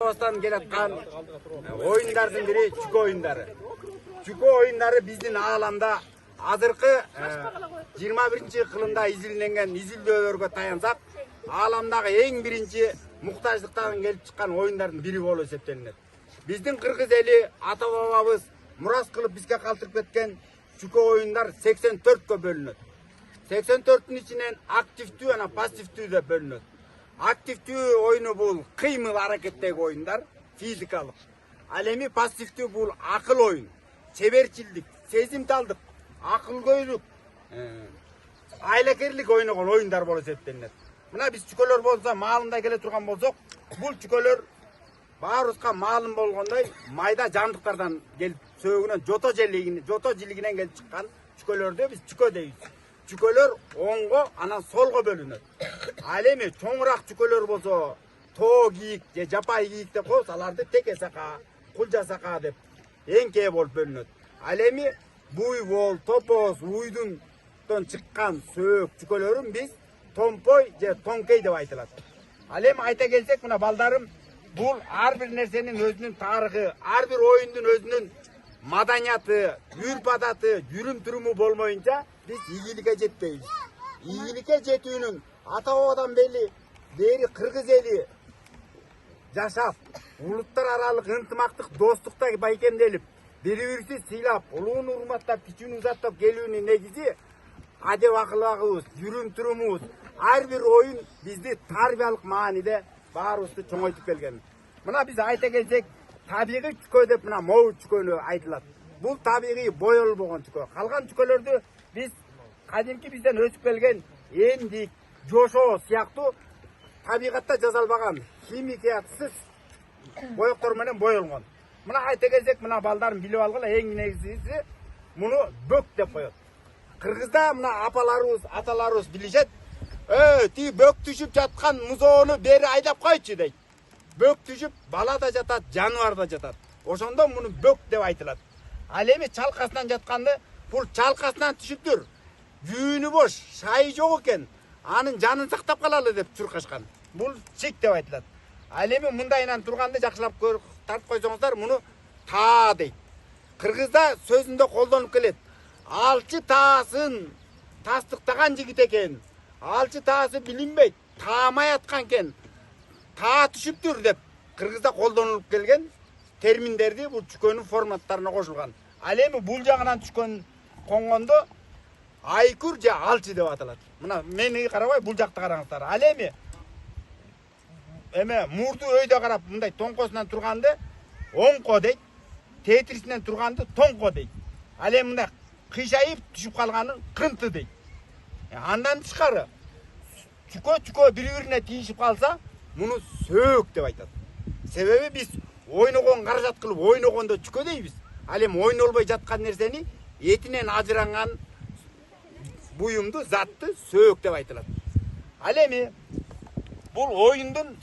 Колхоздан келаткан oyundардын бири чүкө oyundары. Чүкө oyundары биздин ааламда азыркы 21-кылымда изилденген изилдөөлөргө таянсак, ааламдагы эң биринчи муктаждыктан келип чыккан oyundардын бири болуп эсептелинет. Биздин кыргыз эли ата бабабыз мурас кылып бизге калтырып кеткен чүкө oyunдар 84кө бөлүнөт. 84-тün ичинен активдүү жана пассивдүү деп бөлүнөт. Активдүү oyunu бул кыймыл аракеттеги oyunдар, физикалык. Ал эми пассивдүү бул акыл oyun, чеберчилдик, сезимталдык, акылгөйлүк, айлакерлик ойногон oyunдар болуп эсептелинет. Мына биз чүкөлөр болсо маалында келе турган болсок, бул чүкөлөр баарыбызга маалым болгондой майда жандыктардан келип сөөгүнөн жото жилигинен келип чыккан чүкөлөрдү биз чүкө дейбиз. Чүкөлөр оңго, анан солго бөлүнөт. Ал эми чоңураак чүкөлөр болсо тоо кийик же жапай кийик деп коебуз, аларды теке сака, кулжа сака деп эңкээ болуп бөлүнөт. Ал эми буйвол, топоз, уйдундон чыккан сөөк чүкөлөрүн биз томпой же тоңкей деп айтылат. Ал эми айта келсек, мына балдарым, бул ар бир нерсенин өзүнүн тарыхы, ар бир оюндун өзүнүн маданияты, үрп адаты, жүрүм туруму болмоюнча biz ийгиликке жетпейбиз. Ийгиликке жетүүнүн ата бабадан бери кыргыз эли жашап, улуттар аралык ынтымактык достукта байкемделип, бири-бирибизди сыйлап, улууну урматтап, кичүүнү узаттап келүүнүн негизи адеп акылыбыз, жүрүм турумубуз, ар бир оюн бизди тарбиялык мааниде баарыбызды чоңойтуп келген. Мына биз айта келсек, табигый чүкө деп мына могу чүкөнү айтылат. Бул табигый боелбогон чүкө. Калган чүкөлөрдү biz kadimki bizden ösüp gelgen endik, joşo siyaqtуу tabiqatта жасалбаган химикатсыз боектор менен боелгон. Мына айта келсек, мына балдарым билип алгыла, эң негизгиси муну бөк деп коет. Кыргызда мына апаларыбыз, аталарыбыз билишет. Ти бөк түшүп жаткан музоону бери айдап койчу дейт. Бөк түшүп бала да жатат, жаныбар да жатат. Ошондо муну бөк деп айтылат. Ал эми чалкасынан жатканды бул чалкасынан түшүптүр. Жүүнү бош, шайы жок экен. Анын жанын сактап калалы деп чуркашкан. Бул чик деп айтылат. Ал эми мындайынан турганды жакшылап тартып койсоңуздар, муну таа дейт. Кыргызда сөзүндө колдонуп келет. Алчы таасын тастыктаган жигит экен. Алчы таасы билинбейт, таамай аткан экен. Таа түшүптүр деп кыргызда колдонулуп келген терминдерди бул чүкөнүн форматтарына кошулган. Ал эми бул жагынан түшкөн коңгондо айкур же алчы деп аталат. Мына мени карабай, бул жакта караңыздар. Ал эми мурду өйдө карап мындай тоңкосунан турганды оңко дейт, тетирисинен турганды тоңко дейт. Ал эми мындай кыйшайып түшүп калганын кынты дейт. Андан тышкары чүкө бири-бирине тийишип калса, муну сөөк деп айтат. Себеби биз ойногон каражат кылып ойногондо чүкө дейбиз. Ал эми ойнолбой жаткан нерсени этинен ажыранган буюмду, затты сөөк деп айтылат. Ал эми бул оюндун